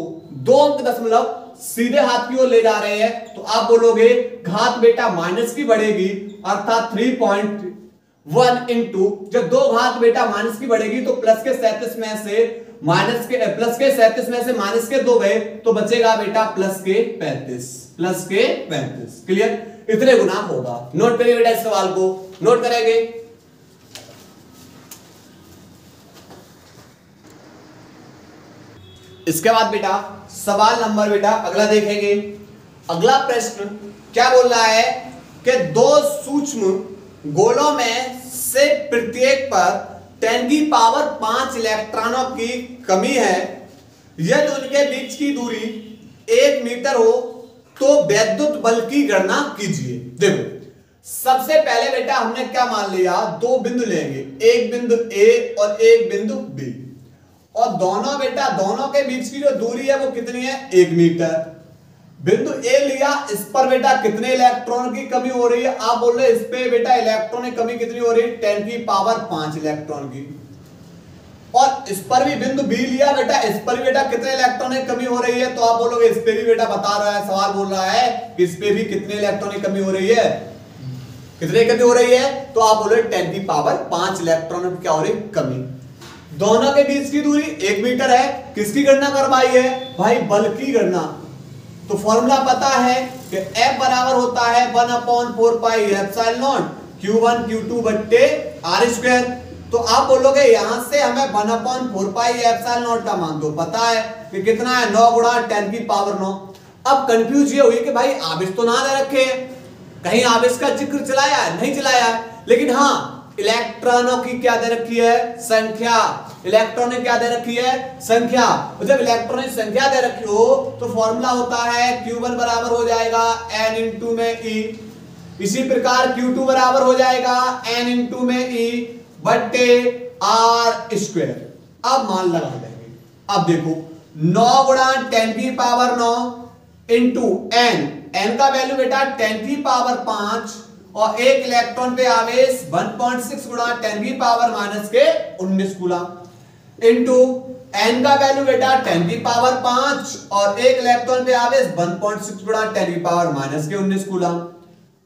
Speaker 1: 2 अंक दशमलव सीधे हाथ की ओर ले जा रहे हैं, तो आप बोलोगे घात बेटा माइनस की बढ़ेगी, अर्थात 3.1 इंटू जब दो घात बेटा माइनस की बढ़ेगी तो प्लस के 37 में से माइनस के प्लस के 37 में से माइनस के 2 गए तो बचेगा बेटा प्लस के 35। क्लियर, इतने गुना होगा। नोट करिए बेटा इस सवाल को, नोट करेंगे। इसके बाद बेटा सवाल नंबर बेटा अगला देखेंगे। अगला प्रश्न क्या बोल रहा है कि दो सूक्ष्म गोलों में से प्रत्येक पर 10 की पावर 5 इलेक्ट्रॉनों की कमी है। यदि उनके बीच की दूरी 1 मीटर हो तो वैद्युत बल की गणना कीजिए। देखो सबसे पहले बेटा हमने क्या मान लिया, दो बिंदु लेंगे, एक बिंदु ए और एक बिंदु बी, और दोनों बेटा दोनों के बीच की जो दूरी है वो कितनी है 1 मीटर। बिंदु ए लिया, इस पर बेटा कितने इलेक्ट्रॉन की कमी हो रही है, आप बोल रहे इस पे बेटा इलेक्ट्रॉन की कमी कितनी हो रही है 10 की पावर 5 इलेक्ट्रॉन की। और इस पर भी बिंदु बी लिया बेटा, इस पर भी बेटा कितने इलेक्ट्रॉन की कमी हो रही है, तो आप बोलोगे इस पे भी बेटा बता रहा है, सवाल बोल रहा है कि इस पे भी कितने इलेक्ट्रॉन की कमी हो रही है, कितने कमी हो रही है, तो आप बोलोगे 10 की पावर 5 इलेक्ट्रॉन की क्या हो रही कमी। दोनों के बीच की दूरी 1 मीटर है, किसकी गणना करवाई है भाई, बल की गणना। तो फॉर्मूला पता है कि F बराबर होता है 1/4 पाई एप्सिलॉन Q1 Q2 बट्टे R स्क्वायर। तो आप बोलोगे यहां से हमें 1/4 पाई एप्सिलॉन का मान तो पता है कि कितना है 9 गुणा 10 की पावर 9। अब कंफ्यूज ये हुई कि भाई आवेश तो ना दे रखे हैं, कहीं आवेश का जिक्र चलाया है नहीं चलाया है, लेकिन हाँ इलेक्ट्रॉनों की क्या दे रखी है संख्या, इलेक्ट्रॉन ने क्या दे रखी है संख्या। और जब इलेक्ट्रॉन की संख्या दे रखी हो तो फॉर्मूला होता है Q1 बराबर हो जाएगा N इंटू में E, इसी प्रकार Q2 बराबर हो जाएगा N इंटू में E बट्टे R स्क्वायर। अब मान लगा देंगे, अब देखो 9 गुणा 10 की पावर 9 इंटू N का वैल्यू बेटा 10 की पावर 5 और एक इलेक्ट्रॉन पे आवेश 1.6 गुणा 10 की पावर माइनस के 19 कूलम इंटू N का वैल्यू बेटा 10 की पावर 5 और एक इलेक्ट्रॉन पे आवेश 1.6 गुणा 10 की पावर माइनस के 19 कूलम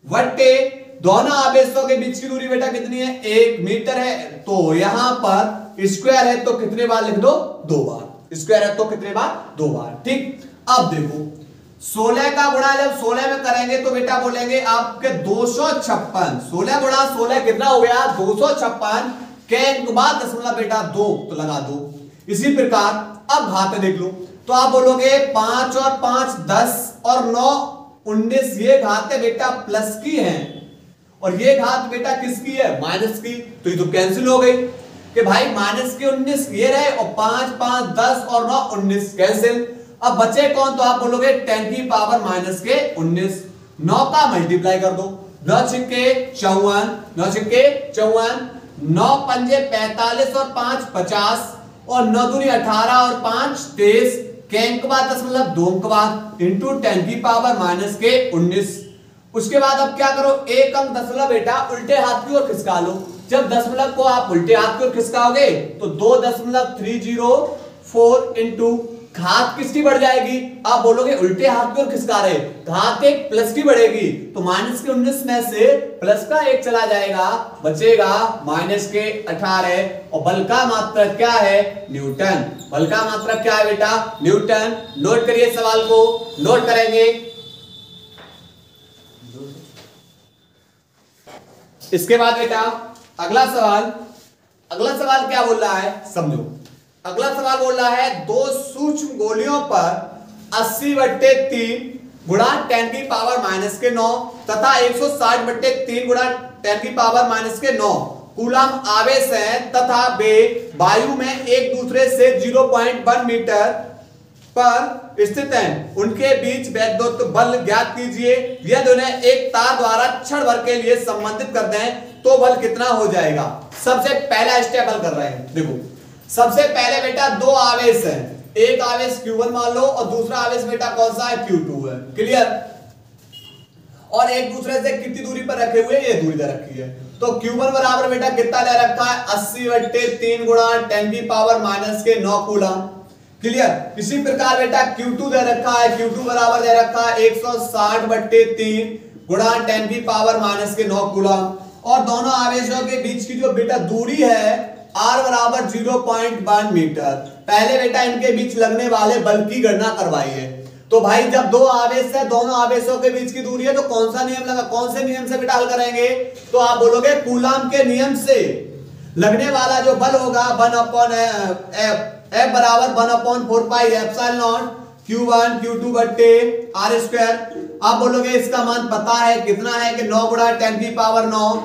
Speaker 1: वट्टे दोनों आवेशों के बीच की दूरी बेटा कितनी है 1 मीटर है। तो यहां पर स्क्वायर है तो कितने बार लिख दो 2 बार, स्क्वायर है तो कितने बार 2 बार। ठीक, अब देखो 16 का गुणा जब 16 में करेंगे तो बेटा बोलेंगे आपके 256, 16 गुणा 16 कितना हो गया 256 के बाद दशमलव बेटा 2 तो लगा दो। इसी प्रकार अब घात देख लो, तो आप बोलोगे 5 और 5 10 और 9 19, ये घातें बेटा प्लस की हैं और ये घात बेटा किसकी है माइनस की, तो ये तो कैंसिल हो गई कि भाई माइनस के 19 ये रहे और 5 5 10 और 9 19 कैंसिल। अब बचे कौन, तो आप बोलोगे 10 की पावर माइनस के 19, 9 का मल्टीप्लाई कर दो, 9 छिक्के 54, 9 छिक्के 54, 9 पंजे 45 और 5 50 और 9 दूनी 18 और 5 23 के अंक बाद दशमलव 2 अंक बाद इंटू 10 की पावर माइनस के 19। उसके बाद अब क्या करो, एक अंक दशमलव बेटा उल्टे हाथ की ओर खिसका लो। जब दशमलव को आप उल्टे हाथ की ओर खिसकाओगे तो 2.304 इंटू घात किसकी बढ़ जाएगी, आप बोलोगे उल्टे हाथ की ओर खिसका रहे, घात एक प्लस की बढ़ेगी तो माइनस के 19 में से प्लस का 1 चला जाएगा, बचेगा माइनस के 18 और बल का मात्रक क्या है न्यूटन। बल का मात्रक क्या है बेटा न्यूटन। नोट करिए सवाल को, नोट करेंगे। इसके बाद बेटा अगला सवाल क्या बोल रहा है समझो। अगला सवाल बोल रहा है दो सूक्ष्म गोलियों पर 80/3 गुणा 10 की पावर माइनस के 9 तथा 160/3 गुणा 10 की पावर माइनस के 9 कूलम आवेश है तथा वे वायु में एक दूसरे से 0.1 मीटर पर स्थित हैं, उनके बीच वैद्युत बल ज्ञात कीजिए। यदि उन्हें एक तार द्वारा क्षण भर के लिए संबंधित कर दें तो बल कितना हो जाएगा। सबसे पहला स्टेप हल कर रहे हैं। देखो सबसे पहले बेटा दो आवेश है, एक आवेश Q1 मान लो और दूसरा आवेश बेटा कौन सा है, Q2 है। क्लियर? और एक दूसरे से कितनी दूरी पर रखे हुए, ये दूरी दे रखी है। तो Q1 बराबर बेटा कितना ले रखा है, 80/3 गुणा 10⁻⁻9 कूलम। क्लियर? इसी प्रकार बेटा Q2 दे रखा है, Q2 बराबर दे रखा है 160/3 गुणा 10⁻⁻9 कूलम। और दोनों आवेशों के बीच की जो बेटा दूरी है R बराबर 0.1 मीटर। पहले बेटा इनके बीच लगने वाले बल की गणना करवाइए। तो भाई जब दो आवेश है, दोनों आवेशों के बीच की दूरी है, तो कौन सा नियम लगा, कौन से नियम से बेटा हल करेंगे, तो आप बोलोगे कूलम के नियम से लगने वाला जो बल होगा 1/F बराबर 1/4 पाई एप्सिलॉन Q1 Q2 बट्टे R स्क्वायर। आप बोलोगे इसका मान पता है, कितना है कि 9 गुणा 10⁻9।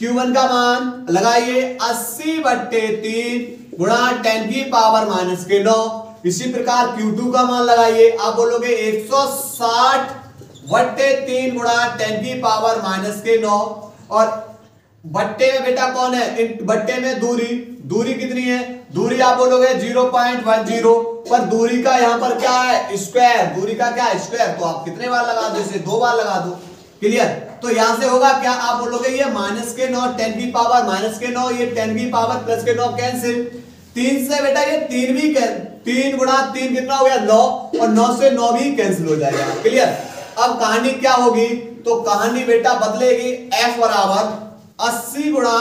Speaker 1: Q1 का मान लगाइए 80/3 गुणा 10⁻⁻9। इसी प्रकार Q2 का मान लगाइए, आप बोलोगे 160/3 गुणा 10⁻�9। और बट्टे में बेटा कौन है, इन बट्टे में दूरी कितनी है, दूरी आप बोलोगे 0.10, पर दूरी का यहां पर क्या है, स्क्वायर। दूरी का क्या है, स्क्वायर। तो आप कितने बार लगा दो, इसे 2 बार लगा दो। क्लियर? तो यहां से होगा क्या, आप बोलोगे ये -9 10⁻⁻9, ये 10⁻+9 कैंसिल। 3 से बेटा ये 3 भी 3 गुणा 3 कितना हो गया, 9, और 9 से 9 भी कैंसिल हो जाएगा। क्लियर? अब कहानी क्या होगी, तो कहानी बेटा बदलेगी, F बराबर 80 गुणा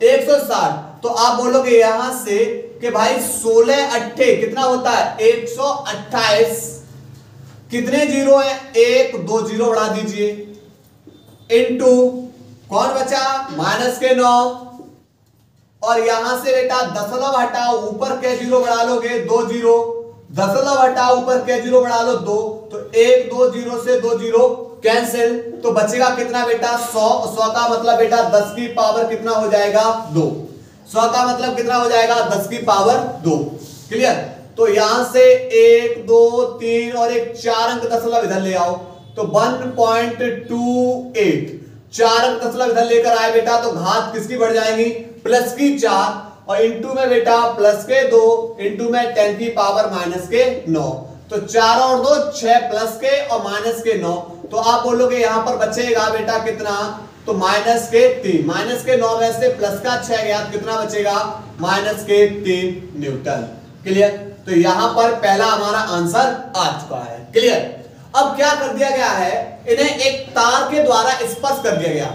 Speaker 1: 160। तो आप बोलोगे यहां से कि भाई 16 अट्ठे कितना होता है, 128। कितने जीरो है, 1 2 जीरो बढ़ा दीजिए, इनटू कौन बचा, -9। और यहां से बेटा दशमलव हटाओ, ऊपर के जीरो बढ़ा लोगे 2 जीरो, दशमलव हटाओ ऊपर के जीरो बढ़ा लो 2, तो 1 2 जीरो से 2 जीरो कैंसिल। तो बचेगा कितना बेटा, 100। 100 का मतलब बेटा 10 की पावर कितना हो जाएगा, 2। 100 का मतलब कितना हो जाएगा, 10 की पावर 2। क्लियर? तो यहां से 1 2 3 और एक 4 अंक दशमलव इधर ले आओ, तो 1.28। 4 अंक दशमलव इधर लेकर आए बेटा, तो घात किसकी बढ़ जाएगी, प्लस की 4, और इंटू में बेटा प्लस के 2, इंटू में 10⁻⁻9। तो 4 और 2 6 प्लस के और माइनस के 9। तो आप बोलोगे यहां पर बचेगा बेटा कितना, तो -3। -9 में से प्लस का 6 गया, कितना बचेगा, -3 न्यूटन। क्लियर? तो यहां पर पहला हमारा आंसर आ चुका है। क्लियर? अब क्या कर दिया गया है, इन्हें एक तार के द्वारा स्पर्श कर दिया गया।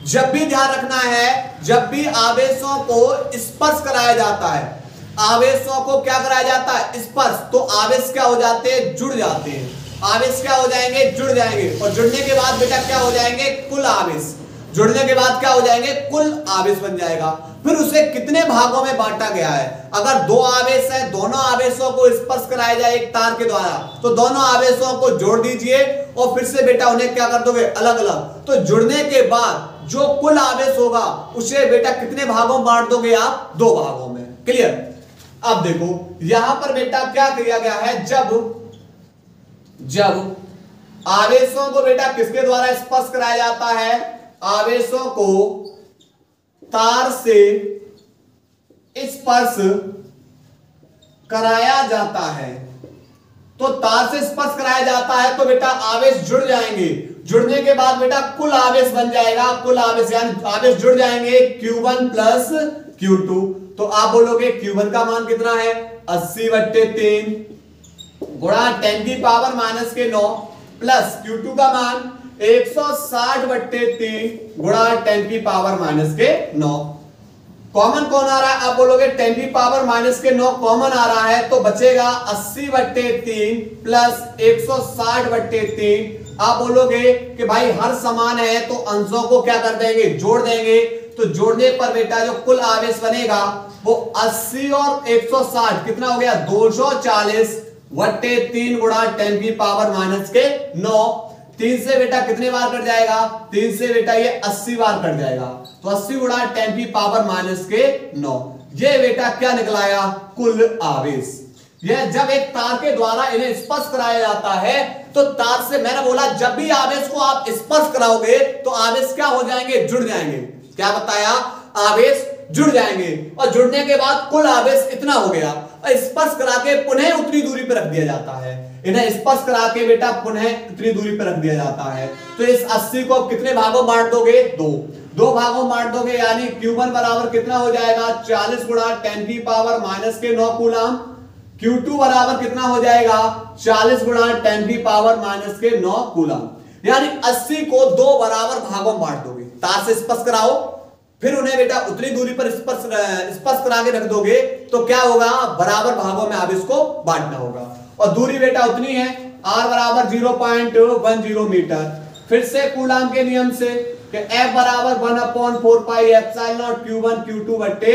Speaker 1: जब भी ध्यान रखना है, जब भी आवेशों को स्पर्श कराया जाता है, आवेशों को क्या कराया जाता है, स्पर्श, तो आवेश क्या हो जाते हैं, जुड़ जाते हैं। आवेश क्या हो जाएंगे, जुड़ जाएंगे। और जुड़ने के बाद बेटा क्या हो जाएंगे, कुल आवेश। जुड़ने के बाद क्या हो जाएंगे, कुल आवेश बन जाएगा। फिर उसे कितने भागों में बांटा गया है, अगर 2 आवेश है, दोनों आवेशों को स्पर्श कराया जाए एक तार के द्वारा, तो दोनों आवेशों को जोड़ दीजिए और फिर से बेटा उन्हें क्या कर दोगे, अलग अलग। तो जुड़ने के बाद जो कुल आवेश होगा उसे बेटा कितने भागों में बांट दोगे आप, 2 भागों में। क्लियर? अब देखो यहां पर बेटा क्या किया गया है, जब आवेशों को बेटा किसके द्वारा स्पर्श कराया जाता है, आवेशों को तार से स्पर्श कराया जाता है, तो तार से स्पर्श कराया जाता है तो बेटा आवेश जुड़ जाएंगे। जुड़ने के बाद बेटा कुल आवेश बन जाएगा, कुल आवेश यानी आवेश जुड़ जाएंगे Q1 प्लस Q2। तो आप बोलोगे Q1 का मान कितना है, 80/3 गुणा 10⁻�9 प्लस Q2 का मान 160/3 गुणा 10⁻�9। कॉमन कौन आ रहा है, आप बोलोगे 10⁻�9 कॉमन आ रहा है, तो बचेगा 80/3 प्लस 160/3। आप बोलोगे कि भाई हर समान है तो अंशों को क्या कर देंगे, जोड़ देंगे। तो जोड़ने पर बेटा जो कुल आवेश बनेगा वो 80 और 160 कितना हो गया, 240/3 गुणा 10⁻�9। 3 से बेटा कितने बार कट जाएगा, 3 से बेटा ये 80 बार कट जाएगा, तो 80 गुणा 10⁻�9। ये बेटा क्या निकलाया, कुल आवेश। यह जब एक तार के द्वारा इन्हें स्पर्श कराया जाता है, तो तार से मैंने बोला जब भी आवेश को आप स्पर्श कराओगे तो आवेश क्या हो जाएंगे, जुड़ जाएंगे। क्या बताया, आवेश जुड़ जाएंगे और जुड़ने के बाद कुल आवेश इतना हो गया और स्पर्श करा के पुनः उतनी दूरी पर रख दिया जाता है। इन्हें स्पर्श करा के बेटा पुनः उतनी दूरी पर रख दिया जाता है। तो इस 80 को कितने भागों में बांट दोगे? दो भागों में बांट दोगे, यानी Q1 बराबर कितना हो जाएगा? 40 गुणा 10 की पावर माइनस के 9 कूलम। Q2 बराबर कितना हो जाएगा? 40 गुणा 10 की पावर माइनस के 9 कूलम। यानी 80 को दो बराबर भागों में बांट दोगे, तार से स्पर्श कराओ, फिर उन्हें बेटा उतनी दूरी पर स्पर्श करा के रख दोगे तो क्या होगा? बराबर भागों में आवेश को बांटना होगा और दूरी बेटा उतनी है, R बराबर 0.10 मीटर। फिर से कूलम के नियम से कि F बराबर 1/4 पाई एप्सिलॉन Q1 Q2 बट्टे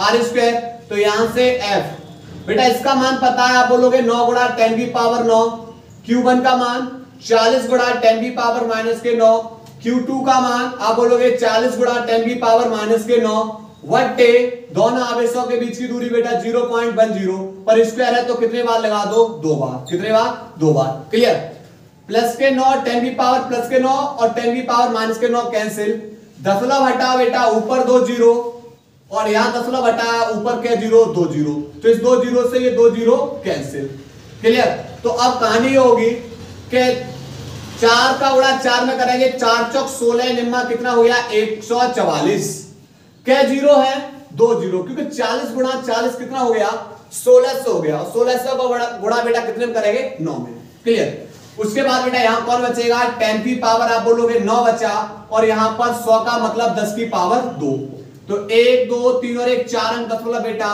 Speaker 1: R²। तो यहां से F बेटा इसका मान पता है, आप बोलोगे 9 गुणा 10 की पावर 9। Q1 का मान 40 गुणा 10 की पावर माइनस के 9। Q2 का मान आप बोलोगे 40 गुणा 10 की पावर माइनस के 9 बट्टे दोनों आवेशों के बीच की दूरी बेटा 0.10 पर स्क्वायर है तो कितने बार लगा दो? 2 बार। कितने बार? 2 बार। क्लियर? प्लस के 9 10 की पावर प्लस के 9 और 10 की पावर माइनस के 9 कैंसिल। दशमलव हटा बेटा ऊपर 2 जीरो और यहां दशमलव हटा ऊपर के 0 2 जीरो, तो इस 2 जीरो से ये 2 जीरो कैंसिल। क्लियर? तो अब कहानी होगी कि 4 का गुणा 4 में करेंगे, 4 चौक 16 निम्मा कितना हो गया? 144। क्या जीरो है? 2 जीरो, क्योंकि 40 गुणा 40 कितना हो गया? 1600 हो गया। 1600 का गुणा बेटा कितने में करेंगे? 9 में। क्लियर? उसके बाद बेटा यहां कौन बचेगा? 10 की पावर आप बोलोगे 9 बचा और यहां पर 100 का मतलब 10 की पावर 2। तो 1 2 3 और 1 4 अंक दशमलव बेटा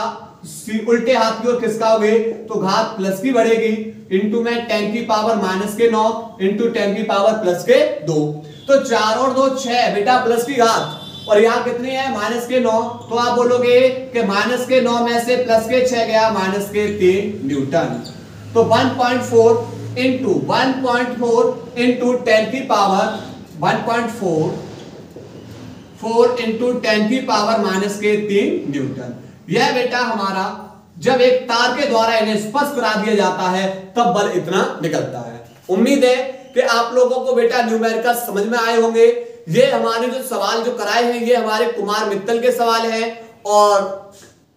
Speaker 1: उल्टे हाथ की ओर खिसकाओगे तो घात प्लस की बढ़ेगी, इंटू में 10 की पावर माइनस के 9 इंटू 10 की पावर प्लस के 2। तो 4 और 2 6 बेटा प्लस की घात और यहाँ कितनी है? माइनस के 9। तो आप बोलोगे कि माइनस के 9 में से प्लस के 6 गया, माइनस के 3 न्यूटन। तो 1.4 इंटू 1.4 इंटू 10 की पावर 1.4 4 इंटू 10 की पावर माइनस के 3 न्यूटन। यह बेटा हमारा जब एक तार के द्वारा इन्हें स्पर्श करा दिया जाता है तब बल इतना निकलता है। उम्मीद है कि आप लोगों को बेटा न्यूमेरिकल समझ में आए होंगे। ये हमारे जो सवाल जो कराए हैं ये हमारे कुमार मित्तल के सवाल हैं और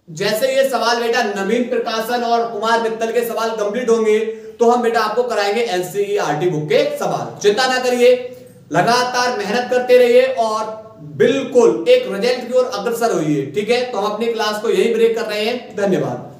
Speaker 1: जैसे ये सवाल बेटा नवीन प्रकाशन और कुमार मित्तल के सवाल कंप्लीट होंगे तो हम बेटा आपको कराएंगे एनसीईआरटी बुक के सवाल। चिंता ना करिए, लगातार मेहनत करते रहिए और बिल्कुल एक रिजल्ट की ओर अग्रसर होइए। ठीक है, तो हम अपनी क्लास को यही ब्रेक कर रहे हैं। धन्यवाद।